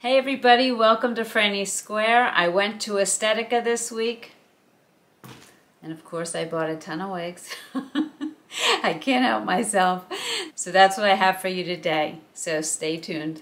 Hey everybody, welcome to Frannie Square. I went to Estetica this week, and of course I bought a ton of wigs. I can't help myself. So that's what I have for you today, so stay tuned.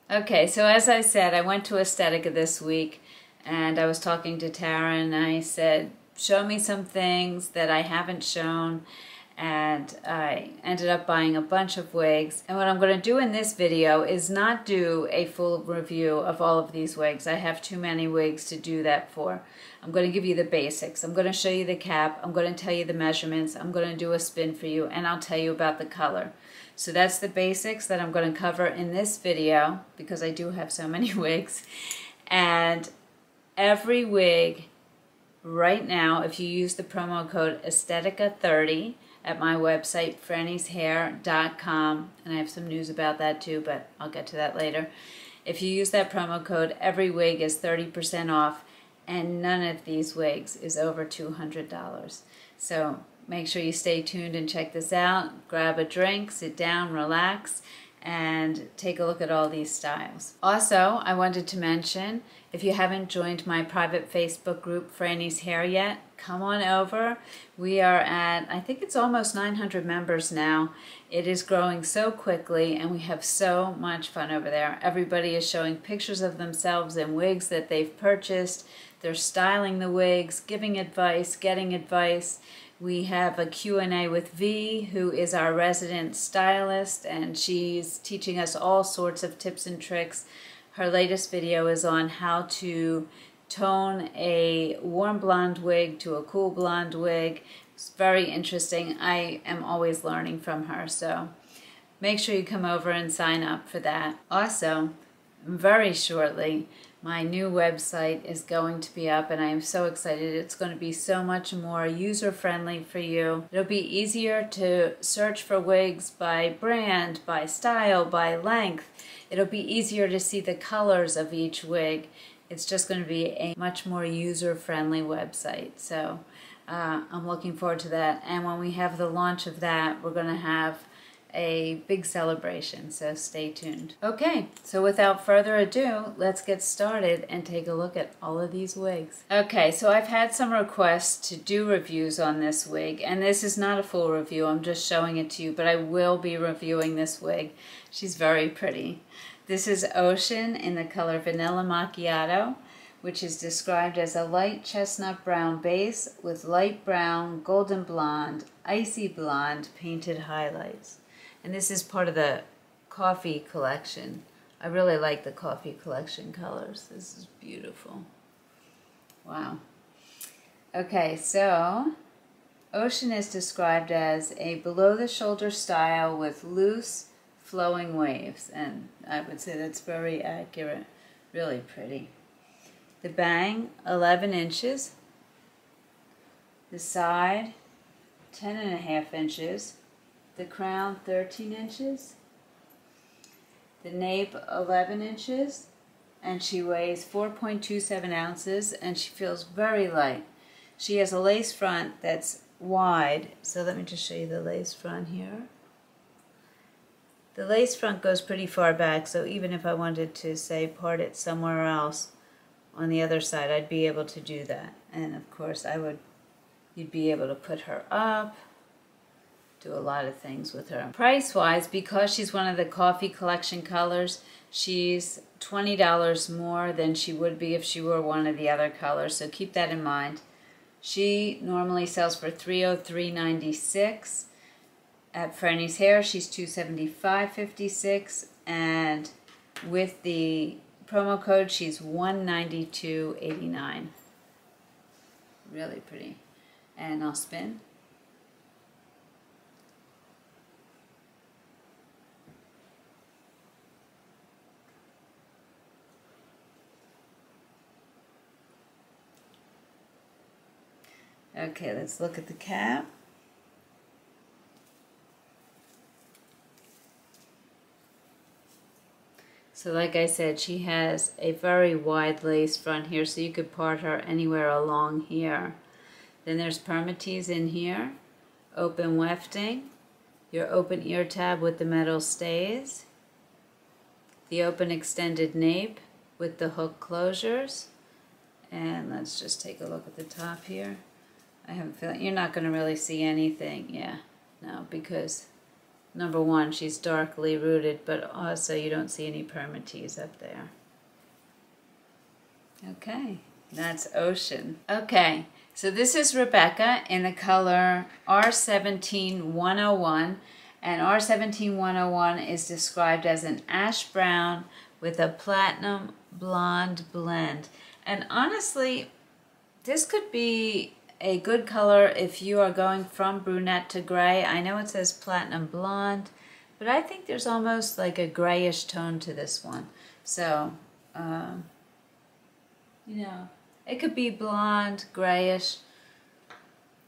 Okay, so as I said, I went to Estetica this week and I was talking to Tara and I said, show me some things that I haven't shown, and I ended up buying a bunch of wigs. And what I'm going to do in this video is not do a full review of all of these wigs. I have too many wigs to do that for. I'm going to give you the basics. I'm going to show you the cap. I'm going to tell you the measurements. I'm going to do a spin for you, and I'll tell you about the color. So that's the basics that I'm going to cover in this video because I do have so many wigs. And every wig right now, if you use the promo code Estetica30 at my website, frannieshair.com, and I have some news about that too, but I'll get to that later. If you use that promo code, every wig is 30% off, and none of these wigs is over $200. So make sure you stay tuned and check this out. Grab a drink, sit down, relax, and take a look at all these styles. Also, I wanted to mention, if you haven't joined my private Facebook group, Frannie's Hair, yet, come on over. We are at, I think it's almost 900 members now. It is growing so quickly, and we have so much fun over there. Everybody is showing pictures of themselves in wigs that they've purchased. They're styling the wigs, giving advice, getting advice. We have a Q&A with V, who is our resident stylist, and she's teaching us all sorts of tips and tricks. Her latest video is on how to tone a warm blonde wig to a cool blonde wig. It's very interesting. I am always learning from her, so make sure you come over and sign up for that. Also, very shortly, my new website is going to be up, and I am so excited. It's going to be so much more user-friendly for you. It'll be easier to search for wigs by brand, by style, by length. It'll be easier to see the colors of each wig. It's just going to be a much more user-friendly website. So I'm looking forward to that. And when we have the launch of that, we're going to have a big celebration, so stay tuned. Okay, so without further ado, let's get started and take a look at all of these wigs. Okay, so I've had some requests to do reviews on this wig, and this is not a full review, I'm just showing it to you, but I will be reviewing this wig. She's very pretty. This is Ocean in the color Vanilla Macchiato, which is described as a light chestnut brown base with light brown, golden blonde, icy blonde painted highlights. And this is part of the coffee collection. I really like the coffee collection colors. This is beautiful. Wow. Okay, so Ocean is described as a below-the-shoulder style with loose, flowing waves. And I would say that's very accurate. Really pretty. The bang, 11 inches. The side, 10.5 inches. The crown, 13 inches. The nape, 11 inches. And she weighs 4.27 ounces, and she feels very light. She has a lace front that's wide. So let me just show you the lace front here. The lace front goes pretty far back, so even if I wanted to, say, part it somewhere else on the other side, I'd be able to do that. And of course, you'd be able to put her up, do a lot of things with her. Price-wise, because she's one of the coffee collection colors, she's $20 more than she would be if she were one of the other colors, so keep that in mind. She normally sells for $303.96. At Frannie's Hair, she's $275.56, and with the promo code, she's $192.89. Really pretty. And I'll spin. Okay, let's look at the cap. So like I said, she has a very wide lace front here, so you could part her anywhere along here. Then there's permatease in here, open wefting, your open ear tab with the metal stays, the open extended nape with the hook closures, and let's just take a look at the top here. I have a feeling you're not going to really see anything, yeah, no, because number one, she's darkly rooted, but also you don't see any permatease up there. Okay, that's Ocean. Okay, so this is Rebecca in the color R17101, and R17101 is described as an ash brown with a platinum blonde blend. And honestly, this could be a good color if you are going from brunette to gray. I know it says platinum blonde, but I think there's almost like a grayish tone to this one. So, you know, it could be blonde, grayish.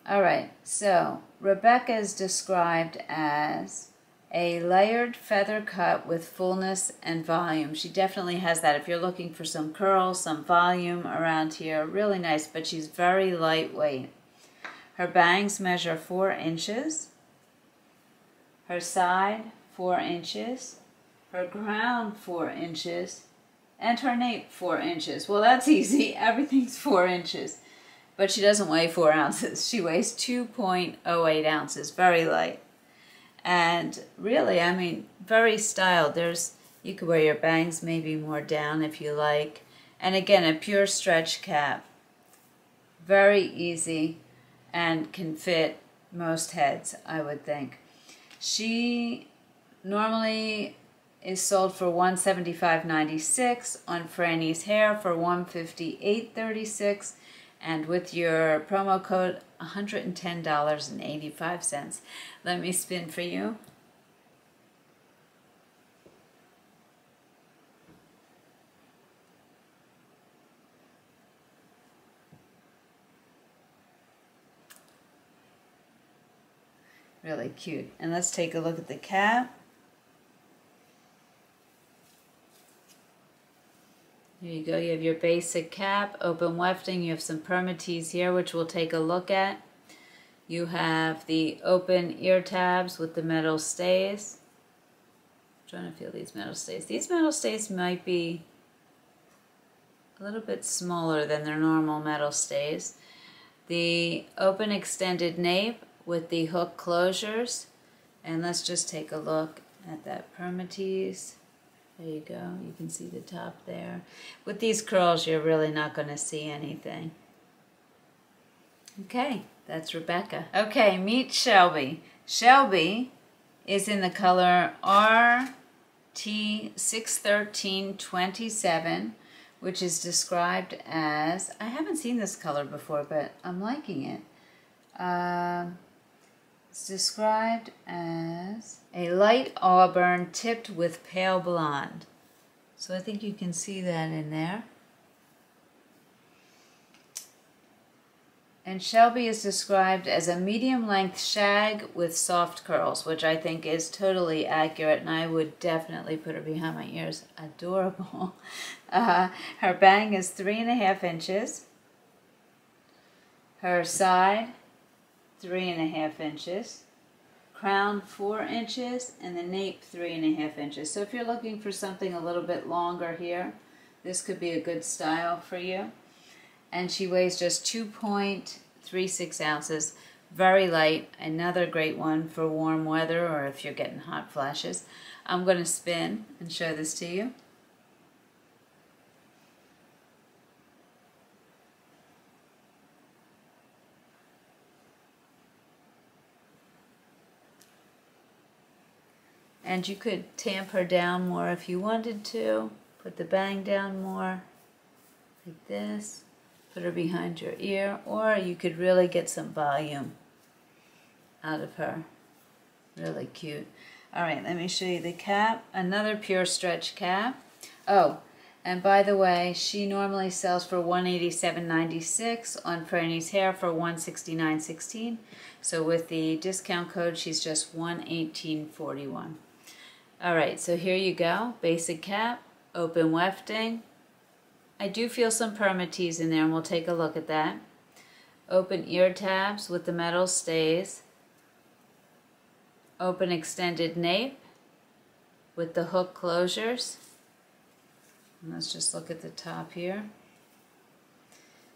All right, so Rebecca is described as a layered feather cut with fullness and volume. She definitely has that. If you're looking for some curls, some volume around here, really nice, but she's very lightweight. Her bangs measure 4 inches. Her side, 4 inches. Her crown, 4 inches. And her nape, 4 inches. Well, that's easy. Everything's 4 inches. But she doesn't weigh 4 ounces. She weighs 2.08 ounces. Very light. And really, I mean, very styled. You could wear your bangs maybe more down if you like. And again, a pure stretch cap. Very easy and can fit most heads, I would think. She normally is sold for $175.96, on Frannie's hair for $158.36, and with your promo code $110.85. Let me spin for you. Really cute. And let's take a look at the cap. Here you go. You have your basic cap, open wefting. You have some permatease here, which we'll take a look at. You have the open ear tabs with the metal stays. I'm trying to feel these metal stays. These metal stays might be a little bit smaller than their normal metal stays. The open extended nape with the hook closures. And let's just take a look at that permatease. There you go. You can see the top there. With these curls, you're really not going to see anything. Okay, that's Rebecca. Okay, meet Shelby. Shelby is in the color RT61327, which is described as, I haven't seen this color before, but I'm liking it. It's described as a light auburn tipped with pale blonde. So I think you can see that in there. And Shelby is described as a medium length shag with soft curls, which I think is totally accurate, and I would definitely put her behind my ears. Adorable. Her bang is 3.5 inches. Her side, 3.5 inches. Crown 4 inches, and the nape 3.5 inches. So if you're looking for something a little bit longer here, this could be a good style for you. And she weighs just 2.36 ounces. Very light. Another great one for warm weather or if you're getting hot flashes. I'm going to spin and show this to you. And you could tamp her down more if you wanted to. Put the bang down more, like this. Put her behind your ear, or you could really get some volume out of her. Really cute. All right, let me show you the cap. Another pure stretch cap. Oh, and by the way, she normally sells for $187.96, on Frannie's hair for $169.16. So with the discount code, she's just $118.41. All right, so here you go, basic cap, open wefting. I do feel some permatease in there, and we'll take a look at that. Open ear tabs with the metal stays. Open extended nape with the hook closures. And let's just look at the top here.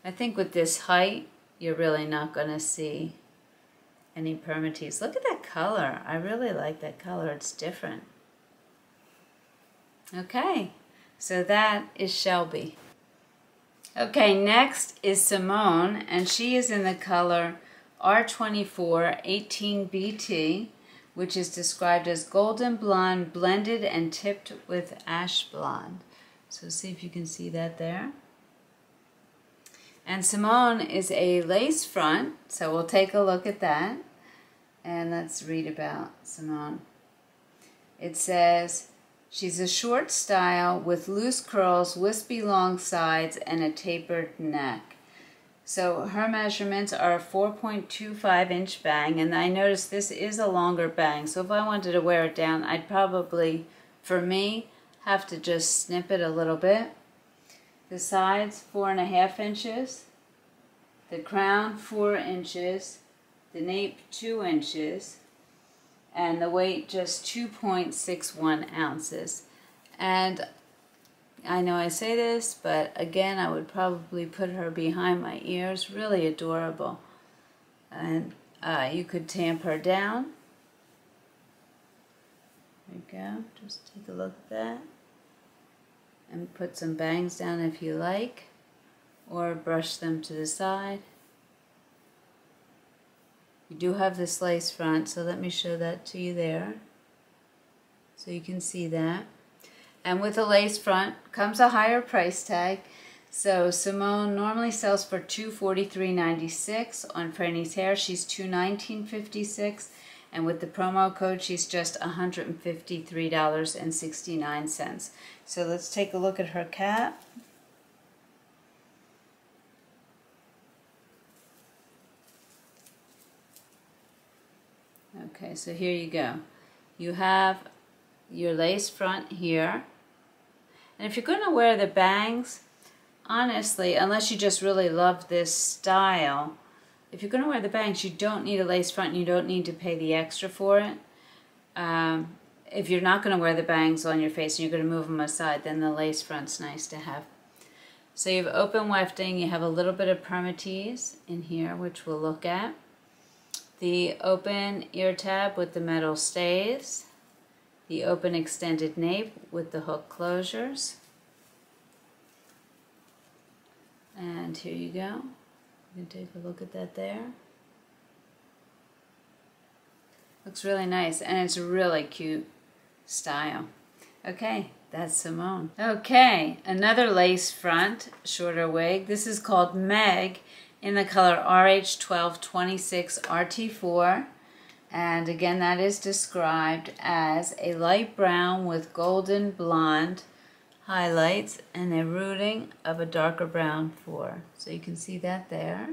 I think with this height, you're really not going to see any permatease. Look at that color. I really like that color. It's different. Okay, so that is Shelby. Okay, next is Simone, and she is in the color R24 18BT, which is described as golden blonde blended and tipped with ash blonde. So see if you can see that there. And Simone is a lace front, so we'll take a look at that. And let's read about Simone. It says, she's a short style with loose curls, wispy long sides, and a tapered neck. So her measurements are a 4.25 inch bang, and I noticed this is a longer bang. So if I wanted to wear it down, I'd probably, for me, have to just snip it a little bit. The sides, 4.5 inches. The crown, 4 inches. The nape, 2 inches. And the weight, just 2.61 ounces. And I know I say this, but again, I would probably put her behind my ears. Really adorable. And you could tamp her down. There you go. Just take a look at that. And put some bangs down if you like, or brush them to the side. You do have this lace front, so let me show that to you there, so you can see that. And with a lace front comes a higher price tag. So Simone normally sells for $243.96. On Frannie's hair, she's $219.56. And with the promo code, she's just $153.69. So let's take a look at her cap. Okay, so here you go. You have your lace front here. And if you're going to wear the bangs, honestly, unless you just really love this style, if you're going to wear the bangs, you don't need a lace front and you don't need to pay the extra for it. If you're not going to wear the bangs on your face and you're going to move them aside, then the lace front's nice to have. So you have open wefting, you have a little bit of permatease in here, which we'll look at. The open ear tab with the metal stays. The open extended nape with the hook closures. And here you go. You can take a look at that there. Looks really nice, and it's a really cute style. Okay, that's Simone. Okay, another lace front, shorter wig. This is called Meg in the color RH1226 RT4. And again, that is described as a light brown with golden blonde highlights and a rooting of a darker brown 4. So you can see that there.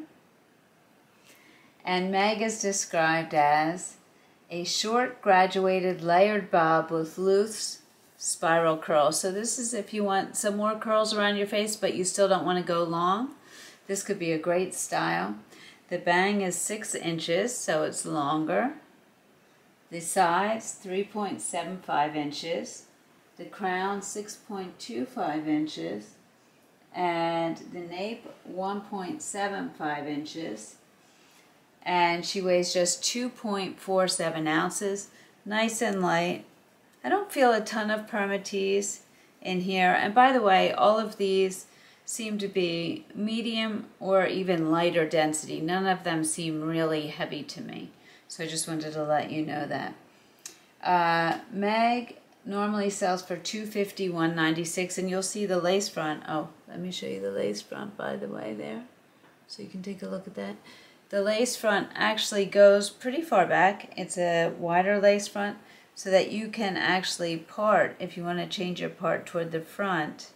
And Meg is described as a short graduated layered bob with loose spiral curls. So this is if you want some more curls around your face but you still don't want to go long. This could be a great style. The bang is 6 inches, so it's longer. The sides, 3.75 inches. The crown, 6.25 inches. And the nape, 1.75 inches. And she weighs just 2.47 ounces. Nice and light. I don't feel a ton of permatease in here. And by the way, all of these seem to be medium or even lighter density. None of them seem really heavy to me. So I just wanted to let you know that. Meg normally sells for $251.96, and you'll see the lace front. Oh, let me show you the lace front, by the way, there. So you can take a look at that. The lace front actually goes pretty far back. It's a wider lace front so that you can actually part, if you want to change your part toward the front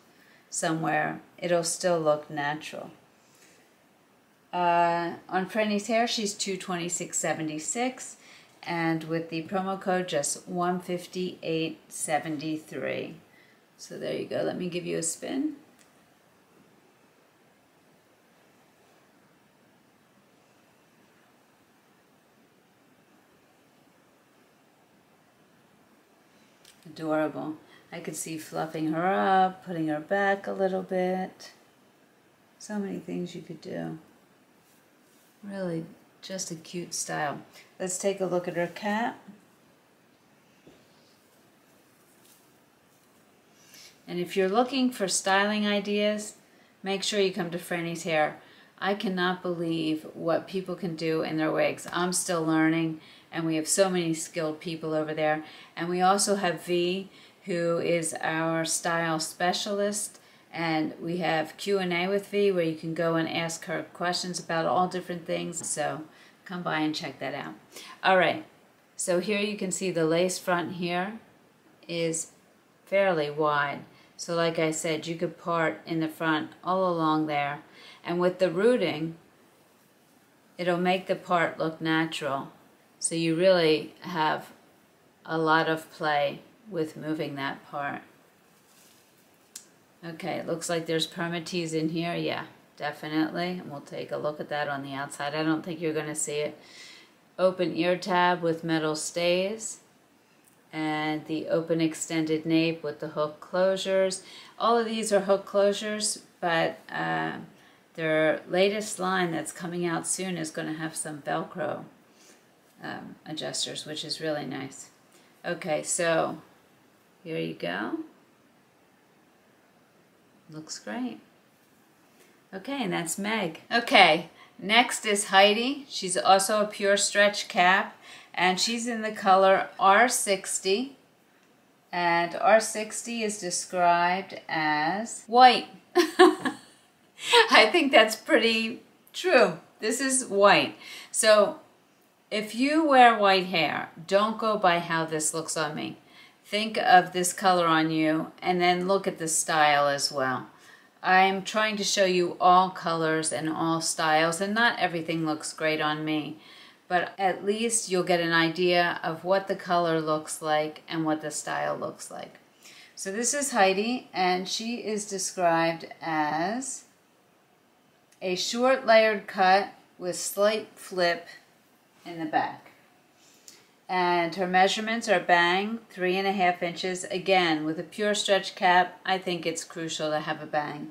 somewhere, it'll still look natural. On Frannie's hair, she's $226.76, and with the promo code, just $158.73. So there you go. Let me give you a spin. Adorable. I could see fluffing her up, putting her back a little bit. So many things you could do. Really just a cute style. Let's take a look at her cap. And if you're looking for styling ideas, make sure you come to Frannie's Hair. I cannot believe what people can do in their wigs. I'm still learning, and we have so many skilled people over there. And we also have V, who is our style specialist, and we have Q&A with V, where you can go and ask her questions about all different things. So come by and check that out. All right, so here you can see the lace front here is fairly wide. So like I said, you could part in the front all along there. And with the rooting, it'll make the part look natural. So you really have a lot of play with moving that part. Okay, it looks like there's permatease in here. Yeah, definitely. And we'll take a look at that on the outside. I don't think you're going to see it. Open ear tab with metal stays. And the open extended nape with the hook closures. All of these are hook closures, but their latest line that's coming out soon is going to have some Velcro adjusters, which is really nice. Okay, so here you go. Looks great. Okay, and that's Meg. Okay, next is Heidi. She's also a pure stretch cap, and she's in the color R60. And R60 is described as white. I think that's pretty true. This is white. So if you wear white hair, don't go by how this looks on me. Think of this color on you and then look at the style as well. I'm trying to show you all colors and all styles, and not everything looks great on me. But at least you'll get an idea of what the color looks like and what the style looks like. So this is Heidi, and she is described as a short layered cut with slight flip in the back. And her measurements are bang, 3.5 inches. Again, with a pure stretch cap, I think it's crucial to have a bang.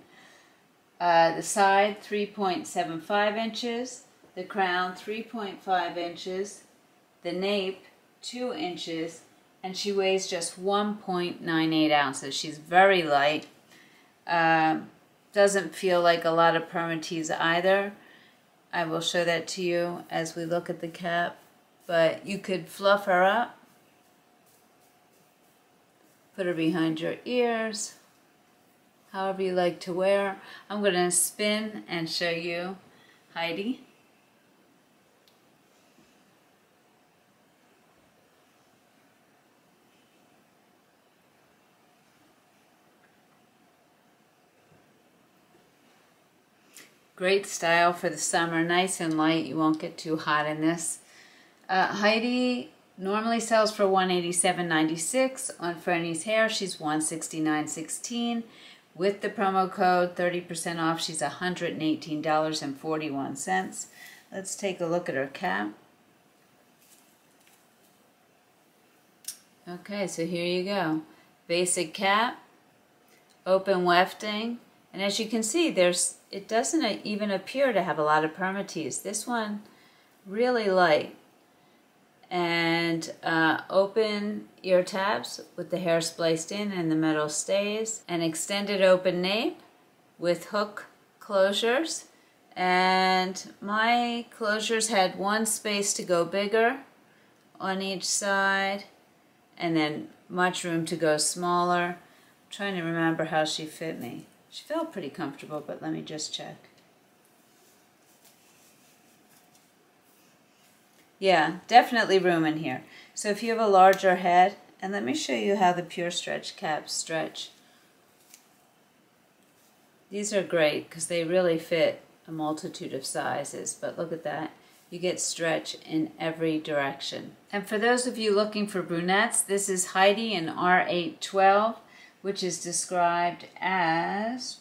The side, 3.75 inches. The crown, 3.5 inches. The nape, 2 inches. And she weighs just 1.98 ounces. She's very light. Doesn't feel like a lot of permatease either. I will show that to you as we look at the cap. But you could fluff her up, put her behind your ears, however you like to wear. I'm going to spin and show you Heidi. Great style for the summer, nice and light. You won't get too hot in this. Heidi normally sells for $187.96. On Frannie's Hair, she's $169.16. With the promo code 30% off, she's $118.41. Let's take a look at her cap. Okay, so here you go. Basic cap, open wefting, and as you can see, it doesn't even appear to have a lot of permatease. This one, really light. And open ear tabs with the hair spliced in and the metal stays. An extended open nape with hook closures. And my closures had one space to go bigger on each side, and then much room to go smaller. I'm trying to remember how she fit me. She felt pretty comfortable, but let me just check. Yeah, definitely room in here. So if you have a larger head, and let me show you how the pure stretch caps stretch. These are great because they really fit a multitude of sizes, but look at that. You get stretch in every direction. And for those of you looking for brunettes, this is Heidi in R812 which is described as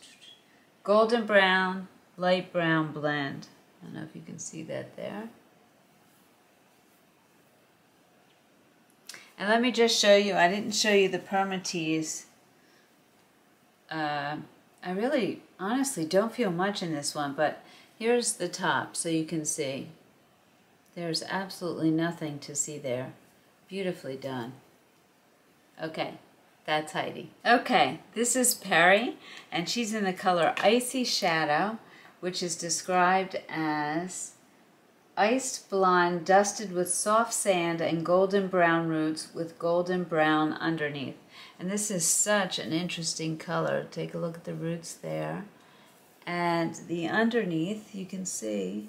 golden brown, light brown blend. I don't know if you can see that there. And let me just show you, I didn't show you the permatease. I really, honestly, don't feel much in this one, but here's the top so you can see. There's absolutely nothing to see there. Beautifully done. Okay, that's Heidi. Okay, this is Perry, and she's in the color Icy Shadow, which is described as iced blonde dusted with soft sand and golden brown roots with golden brown underneath. And this is such an interesting color. Take a look at the roots there. And the underneath, you can see,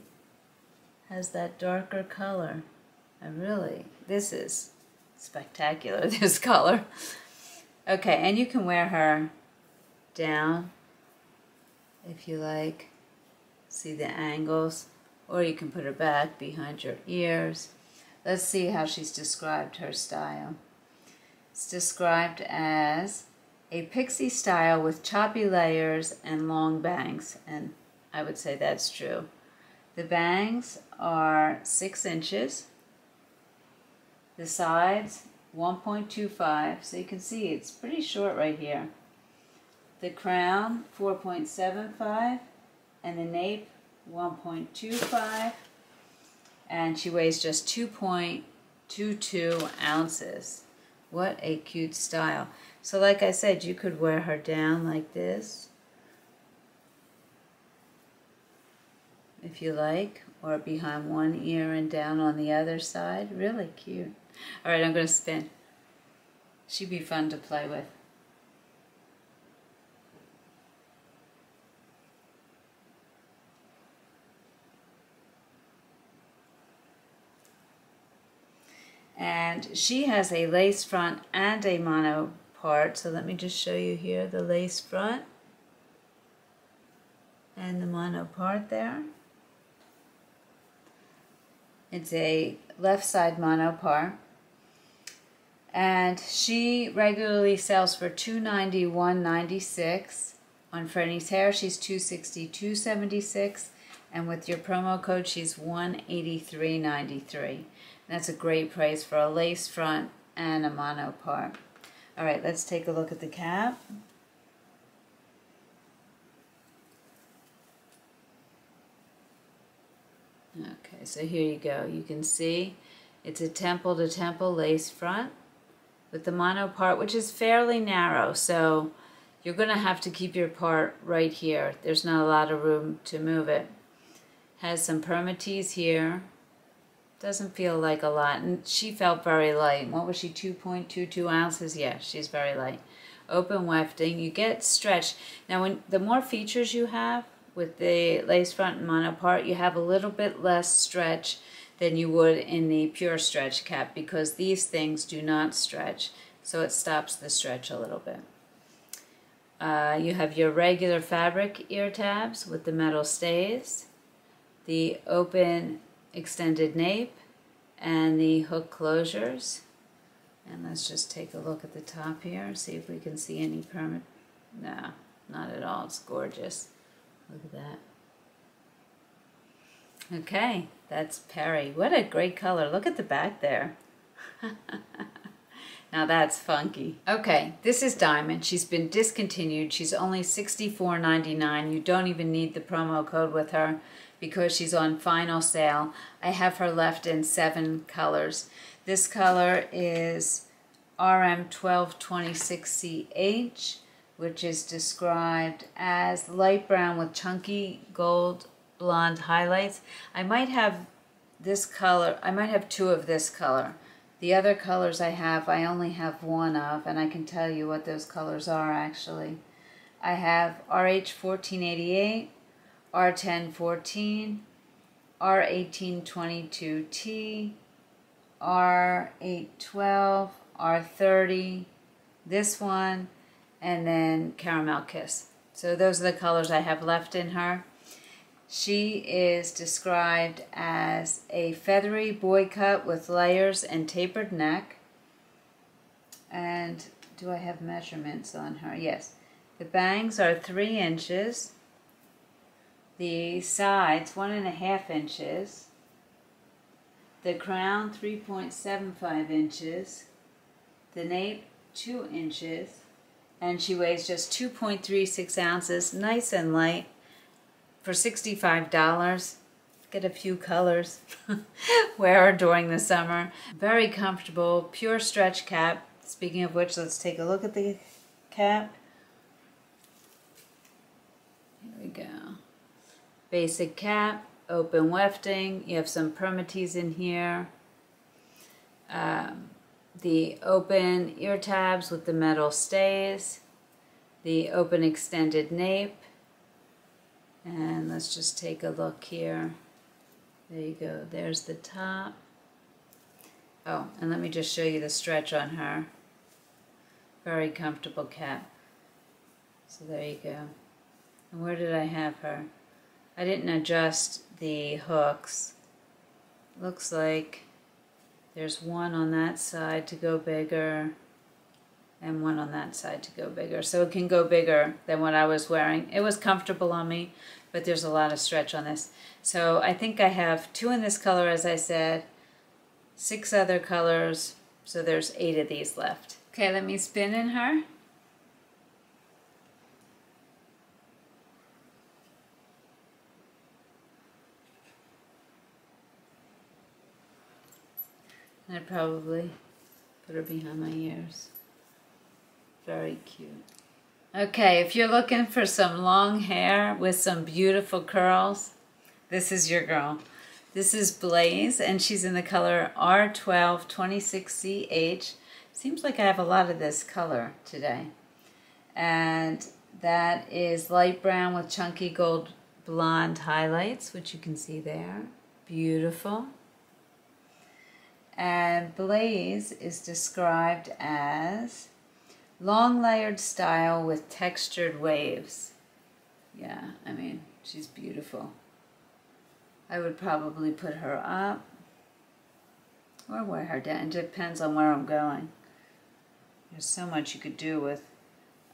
has that darker color. This is spectacular, this color. Okay, and you can wear her down if you like. See the angles. Or you can put her back behind your ears. Let's see how she's described her style. It's described as a pixie style with choppy layers and long bangs, and I would say that's true. The bangs are 6 inches. The sides, 1.25, so you can see it's pretty short right here. The crown, 4.75, and the nape, 1.25, and she weighs just 2.22 ounces. What a cute style. So like I said, you could wear her down like this if you like, or behind one ear and down on the other side. Really cute. All right, I'm going to spin. She'd be fun to play with. And she has a lace front and a mono part. So let me just show you here the lace front and the mono part there. It's a left side mono part. And she regularly sells for $291.96. On Frannie's hair, she's $262.76. And with your promo code, she's $183.93. That's a great price for a lace front and a mono part. All right, let's take a look at the cap. Okay, so here you go. You can see it's a temple to temple lace front with the mono part, which is fairly narrow. So you're going to have to keep your part right here. There's not a lot of room to move it. Has some permatease here. Doesn't feel like a lot, and she felt very light. What was she, 2.22 ounces? Yeah, she's very light. Open wefting, you get stretch. Now, the more features you have with the lace front and mono part, you have a little bit less stretch than you would in the pure stretch cap, because these things do not stretch, so it stops the stretch a little bit. You have your regular fabric ear tabs with the metal stays, the open extended nape, and the hook closures. And let's just take a look at the top here, see if we can see any permit. No, not at all. It's gorgeous. Look at that. Okay, that's Perry. What a great color. Look at the back there. Now that's funky. Okay, this is Diamond. She's been discontinued. She's only $64.99. You don't even need the promo code with her, because she's on final sale. I have her left in 7 colors. This color is RM1226CH, which is described as light brown with chunky gold blonde highlights. I might have this color, I might have 2 of this color. The other colors I only have 1 of, and I can tell you what those colors are actually. I have RH1488, R1014, R1822T, R812, R30, this one, and then Caramel Kiss. So those are the colors I have left in her. She is described as a feathery boy cut with layers and tapered neck. And do I have measurements on her? Yes. The bangs are 3 inches. The sides, 1.5 inches. The crown, 3.75 inches. The nape, 2 inches. And she weighs just 2.36 ounces. Nice and light. For $65. Get a few colors. Wear her during the summer. Very comfortable. Pure stretch cap. Speaking of which, let's take a look at the cap. Here we go. Basic cap, open wefting. You have some permatease in here. The open ear tabs with the metal stays. The open extended nape. And let's just take a look here. There you go. There's the top. Oh, and let me just show you the stretch on her. Very comfortable cap. So there you go. And where did I have her? I didn't adjust the hooks. Looks like there's one on that side to go bigger and one on that side to go bigger. So it can go bigger than what I was wearing. It was comfortable on me, but there's a lot of stretch on this. So I think I have 2 in this color, as I said, 6 other colors, so there's 8 of these left. Okay, let me spin in her. I'd probably put her behind my ears. Very cute. Okay, if you're looking for some long hair with some beautiful curls, this is your girl. This is Blaze, and she's in the color R1226CH. Seems like I have a lot of this color today. And that is light brown with chunky gold blonde highlights, which you can see there. Beautiful. And Blaze is described as long layered style with textured waves. Yeah, I mean, she's beautiful. I would probably put her up or wear her down. It depends on where I'm going. There's so much you could do with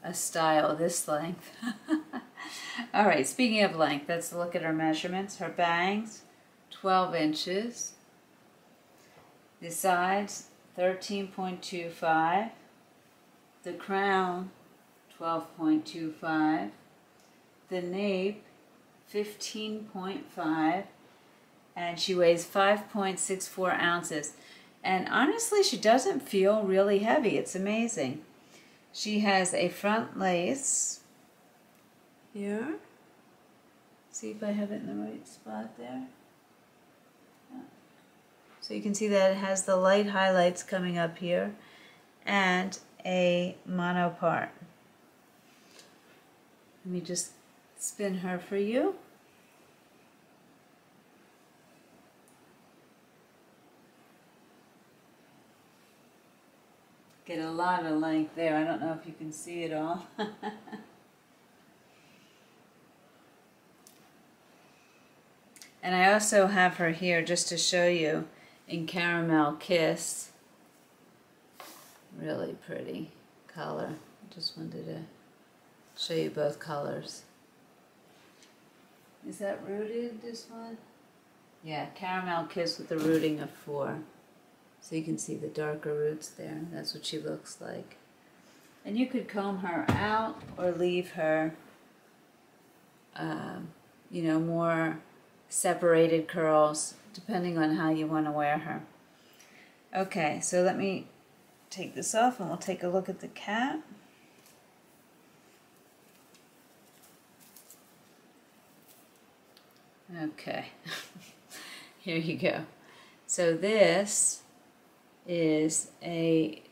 a style this length. All right, speaking of length, let's look at her measurements. Her bangs, 12 inches. The sides, 13.25. The crown, 12.25. The nape, 15.5. And she weighs 5.64 ounces. And honestly, she doesn't feel really heavy. It's amazing. She has a front lace here. See if I have it in the right spot there. So you can see that it has the light highlights coming up here and a mono part. Let me just spin her for you. Get a lot of length there. I don't know if you can see it all. And I also have her here just to show you in Caramel Kiss. Really pretty color. Just wanted to show you both colors. Is that rooted, this one? Yeah, Caramel Kiss with a rooting of 4. So you can see the darker roots there. That's what she looks like. And you could comb her out or leave her, you know, more separated curls, depending on how you want to wear her. Okay, so let me take this off and we'll take a look at the cap. Okay, here you go. So this is a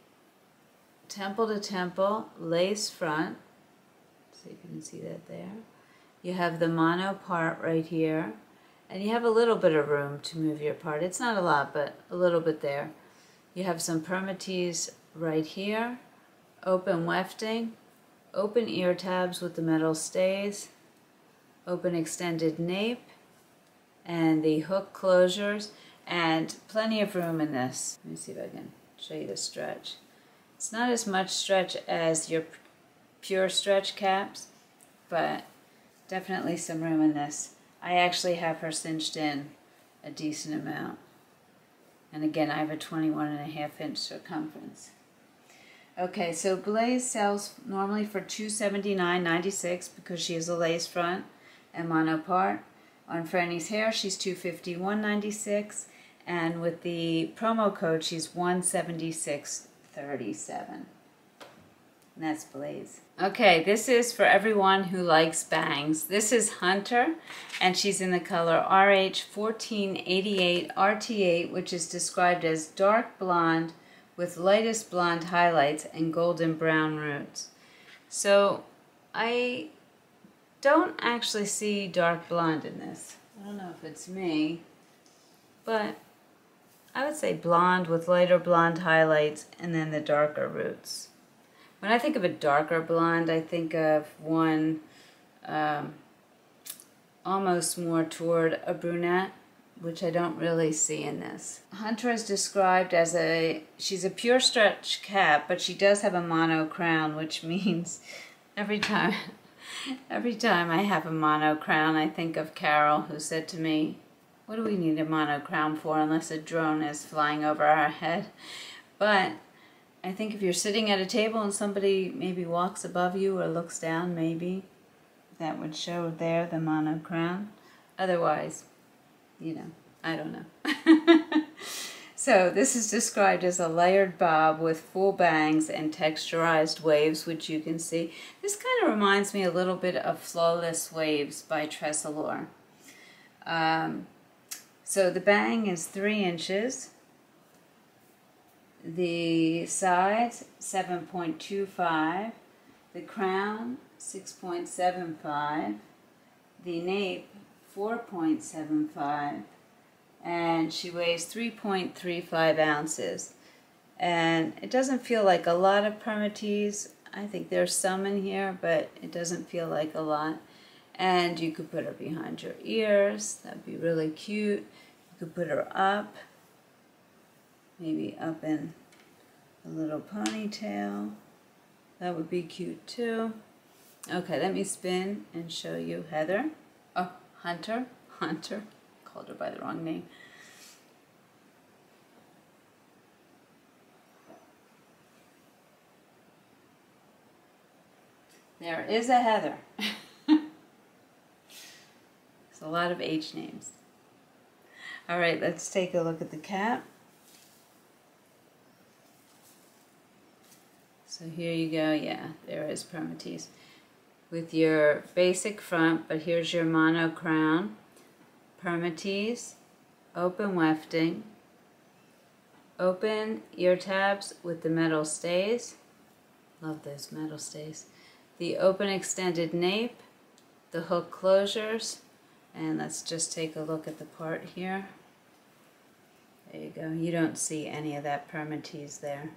temple to temple lace front. So you can see that there. You have the mono part right here. And you have a little bit of room to move your part. It's not a lot, but a little bit there. You have some permatease right here, open wefting, open ear tabs with the metal stays, open extended nape, and the hook closures, and plenty of room in this. Let me see if I can show you the stretch. It's not as much stretch as your pure stretch caps, but definitely some room in this. I actually have her cinched in a decent amount. And again, I have a 21.5-inch circumference. Okay, so Blaze sells normally for $279.96 because she has a lace front and monopart. On Frannie's hair, she's $251.96, and with the promo code, she's $176.37. And that's Blaze. Okay, this is for everyone who likes bangs. This is Hunter, and she's in the color RH1488 RT8, which is described as dark blonde with lightest blonde highlights and golden brown roots. So I don't actually see dark blonde in this. I don't know if it's me, but I would say blonde with lighter blonde highlights and then the darker roots. When I think of a darker blonde, I think of one almost more toward a brunette, which I don't really see in this. Hunter is described as she's a pure stretch cap, but she does have a mono crown, which means every time I have a mono crown, I think of Carol, who said to me, what do we need a mono crown for unless a drone is flying over our head? But I think if you're sitting at a table and somebody maybe walks above you or looks down, maybe that would show there the mono crown. Otherwise, you know, I don't know. So this is described as a layered bob with full bangs and texturized waves, which you can see. This kind of reminds me a little bit of Flawless Waves by Tressalore. So the bang is 3 inches. The sides, 7.25. The crown, 6.75. The nape, 4.75. And she weighs 3.35 ounces. And it doesn't feel like a lot of permatease. I think there's some in here, but it doesn't feel like a lot. And you could put her behind your ears. That'd be really cute. You could put her up, maybe up in a little ponytail. That would be cute too. Okay, let me spin and show you Heather. Oh, Hunter. Called her by the wrong name. There is a Heather. There's a lot of H names. All right, let's take a look at the cap. So here you go. Yeah, there is permatease with your basic front, but here's your mono crown. Permatease, open wefting, open ear tabs with the metal stays. Love those metal stays. The open extended nape, the hook closures, and let's just take a look at the part here. There you go. You don't see any of that permatease there.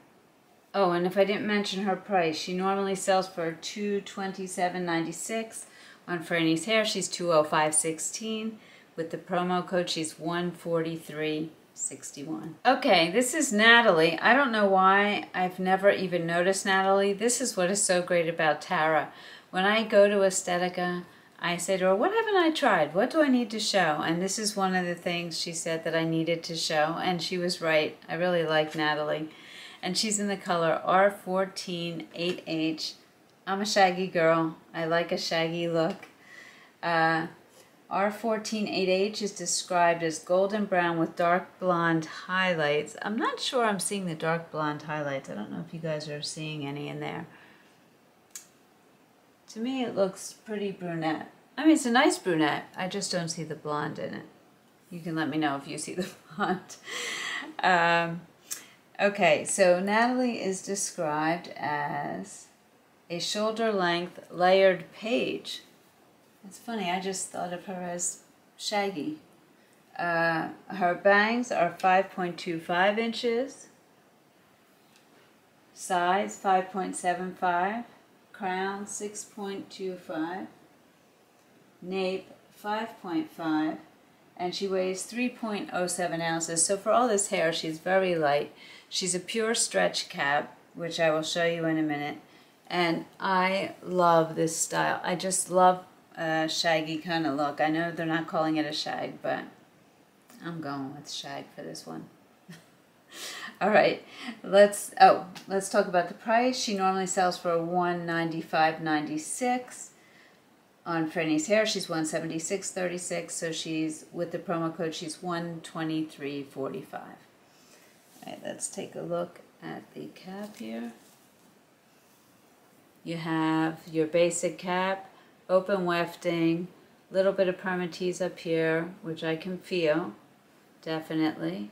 Oh, and if I didn't mention her price, she normally sells for $227.96. On Frannie's hair, she's $205.16. With the promo code, she's $143.61. Okay, this is Natalie. I don't know why I've never even noticed Natalie. This is what is so great about Tara. When I go to Estetica, I say to her, what haven't I tried? What do I need to show? And this is one of the things she said that I needed to show, and she was right. I really like Natalie. And she's in the color R14 8H. I'm a shaggy girl. I like a shaggy look. R14 8H is described as golden brown with dark blonde highlights. I'm not sure I'm seeing the dark blonde highlights. I don't know if you guys are seeing any in there. To me, it looks pretty brunette. I mean, it's a nice brunette. I just don't see the blonde in it. You can let me know if you see the blonde. Okay, so Natalie is described as a shoulder-length layered page. It's funny, I just thought of her as shaggy. Her bangs are 5.25 inches. Size 5.75. Crown 6.25. Nape 5.5. And she weighs 3.07 ounces. So for all this hair, she's very light. She's a pure stretch cap, which I will show you in a minute. And I love this style. I just love a shaggy kind of look. I know they're not calling it a shag, but I'm going with shag for this one. All right, let's talk about the price. She normally sells for $195.96. On Frannie's hair, she's $176.36. So she's, with the promo code, she's $123.45. All right, let's take a look at the cap here. You have your basic cap, open wefting, little bit of permatease up here, which I can feel, definitely.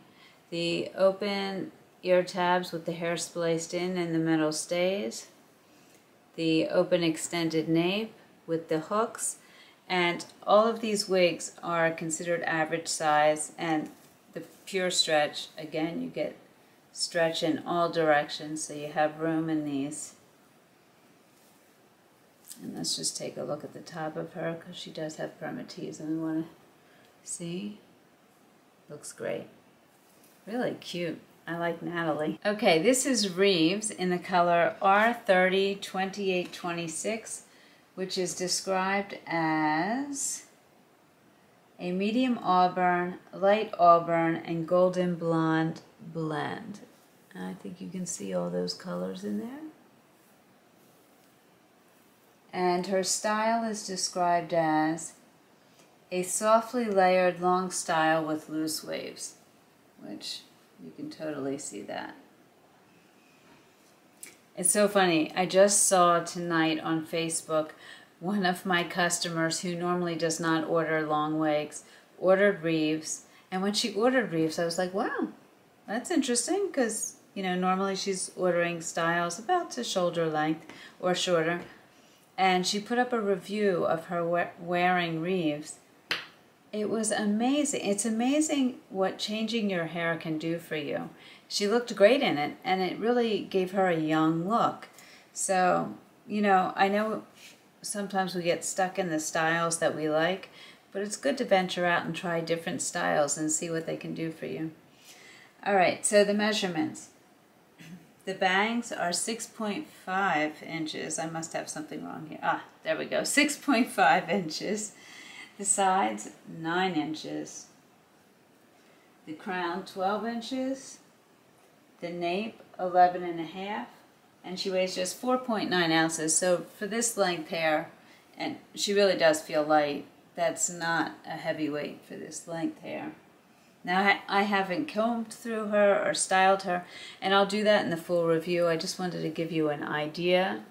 The open ear tabs with the hair spliced in and the metal stays. The open extended nape with the hooks. And all of these wigs are considered average size, and the pure stretch, again, you get stretch in all directions, so you have room in these. And let's just take a look at the top of her, because she does have permatease, and we want to see. Looks great. Really cute. I like Natalie. Okay, this is Reeves in the color R30-2826, which is described as a medium auburn, light auburn, and golden blonde blend. And I think you can see all those colors in there. And her style is described as a softly layered long style with loose waves, which you can totally see that. It's so funny. I just saw tonight on Facebook one of my customers who normally does not order long wigs ordered Reeves. And when she ordered Reeves, I was like, wow, that's interesting, because, you know, normally she's ordering styles about to shoulder length or shorter. And she put up a review of her wearing Reeves. It was amazing. It's amazing what changing your hair can do for you. She looked great in it, and it really gave her a young look. So, you know, I know sometimes we get stuck in the styles that we like, but it's good to venture out and try different styles and see what they can do for you. All right, so the measurements. The bangs are 6.5 inches. I must have something wrong here. Ah, there we go, 6.5 inches. The sides, 9 inches. The crown, 12 inches. The nape, 11.5. And she weighs just 4.9 ounces. So for this length hair, and she really does feel light, that's not a heavy weight for this length hair. Now, I haven't combed through her or styled her, and I'll do that in the full review. I just wanted to give you an idea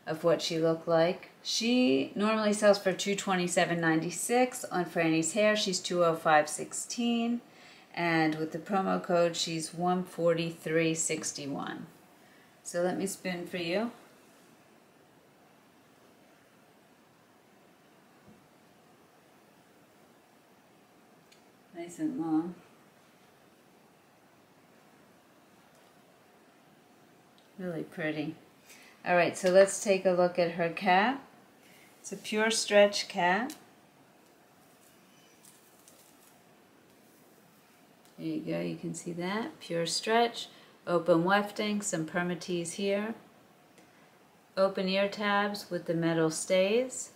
of what she looked like. She normally sells for $227.96. On Frannie's hair, she's $205.16. And with the promo code, she's $143.61. So let me spin for you. Nice and long. Really pretty. All right, so let's take a look at her cap. It's a pure stretch cap. There you go, you can see that. Pure stretch, open wefting, some permatease here. Open ear tabs with the metal stays.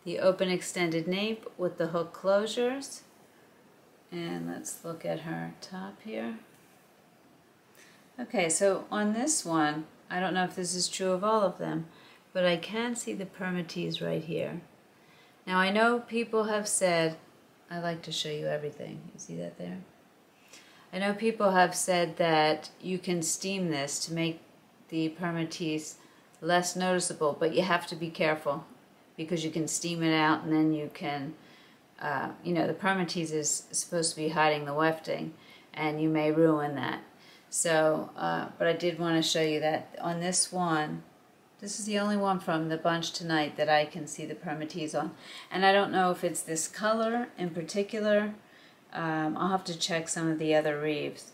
The open extended nape with the hook closures. And let's look at her top here. Okay, so on this one, I don't know if this is true of all of them, but I can see the permatease right here. Now I know people have said, I like to show you everything. You see that there? I know people have said that you can steam this to make the permatease less noticeable, but you have to be careful because you can steam it out and then you can, you know, the permatease is supposed to be hiding the wefting and you may ruin that. So, but I did want to show you that on this one, this is the only one from the bunch tonight that I can see the permatease on. And I don't know if it's this color in particular. I'll have to check some of the other Reeves,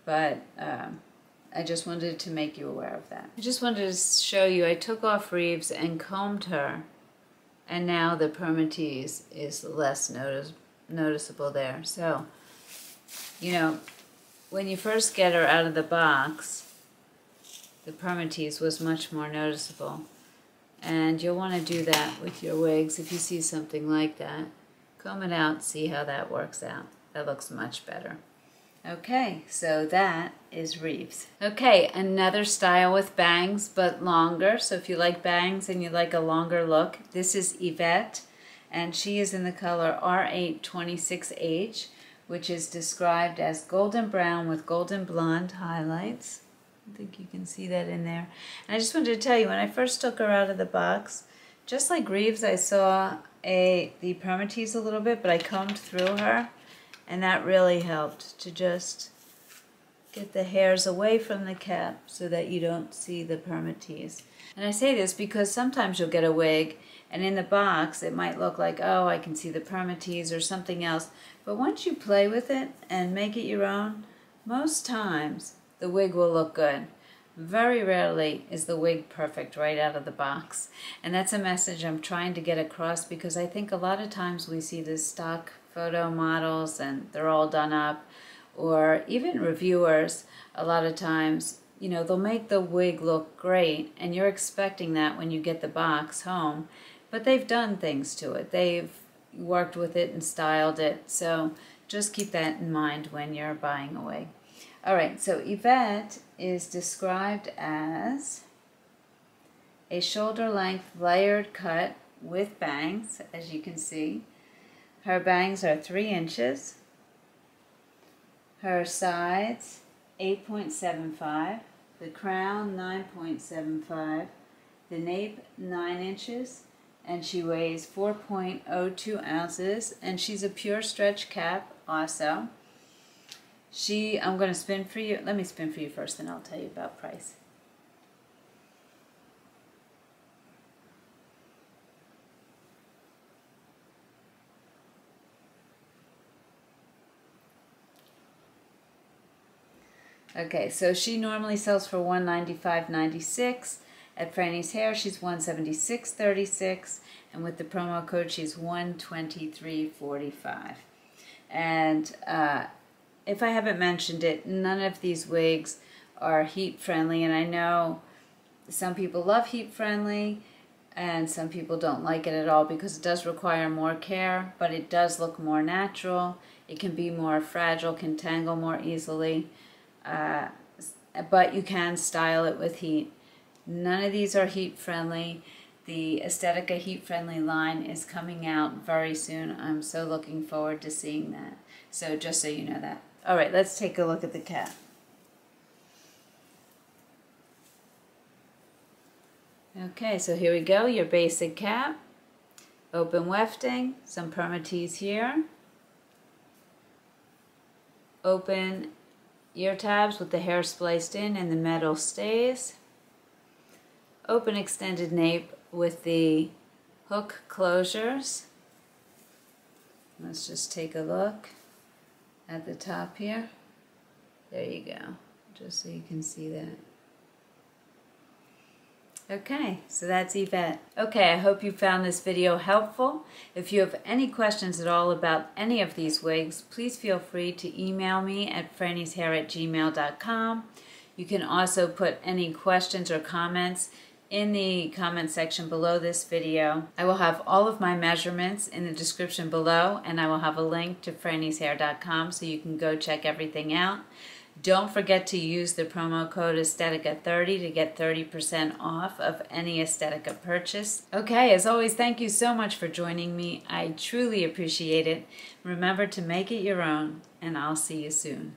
but I just wanted to make you aware of that. I just wanted to show you, I took off Reeves and combed her, and now the permatease is less noticeable there. So, you know, when you first get her out of the box, the permatease was much more noticeable. And you'll want to do that with your wigs. If you see something like that, comb it out, see how that works out. That looks much better. Okay, so that is Reeves. Okay, another style with bangs, but longer. So if you like bangs and you like a longer look, this is Yvette, and she is in the color R826H, which is described as golden brown with golden blonde highlights. I think you can see that in there. And I just wanted to tell you, when I first took her out of the box, just like Reeves, I saw the permatease a little bit, but I combed through her, and that really helped to just get the hairs away from the cap so that you don't see the permatease. And I say this because sometimes you'll get a wig, and in the box it might look like, oh, I can see the permatease or something else. But once you play with it and make it your own, most times the wig will look good. Very rarely is the wig perfect right out of the box. And that's a message I'm trying to get across, because I think a lot of times we see the stock photo models and they're all done up, or even reviewers, a lot of times, you know, they'll make the wig look great and you're expecting that when you get the box home, but they've done things to it. They've worked with it and styled it. So just keep that in mind when you're buying a wig. Alright, so Yvette is described as a shoulder-length layered cut with bangs, as you can see. Her bangs are 3 inches. Her sides, 8.75. The crown, 9.75. The nape, 9 inches. And she weighs 4.02 ounces. And she's a pure stretch cap also. I'm going to spin for you. Let me spin for you first, then I'll tell you about price. Okay, so she normally sells for $195.96. At Frannie's Hair, she's $176.36, and with the promo code, she's $123.45. And if I haven't mentioned it, none of these wigs are heat friendly, and I know some people love heat friendly and some people don't like it at all because it does require more care, but it does look more natural. It can be more fragile, can tangle more easily, but you can style it with heat. None of these are heat friendly. The Estetica heat friendly line is coming out very soon. I'm so looking forward to seeing that. So just so you know that. Alright, let's take a look at the cap. Okay, so here we go, your basic cap. Open wefting, some permatease here. Open ear tabs with the hair spliced in and the metal stays. Open extended nape with the hook closures. Let's just take a look at the top here. There you go, just so you can see that. Okay, so that's Yvette. Okay, I hope you found this video helpful. If you have any questions at all about any of these wigs, please feel free to email me at frannieshair@gmail.com. You can also put any questions or comments in the comment section below this video. I will have all of my measurements in the description below, and I will have a link to frannieshair.com so you can go check everything out. Don't forget to use the promo code Estetica30 to get 30% off of any Estetica purchase. Okay, as always, thank you so much for joining me. I truly appreciate it. Remember to make it your own, and I'll see you soon.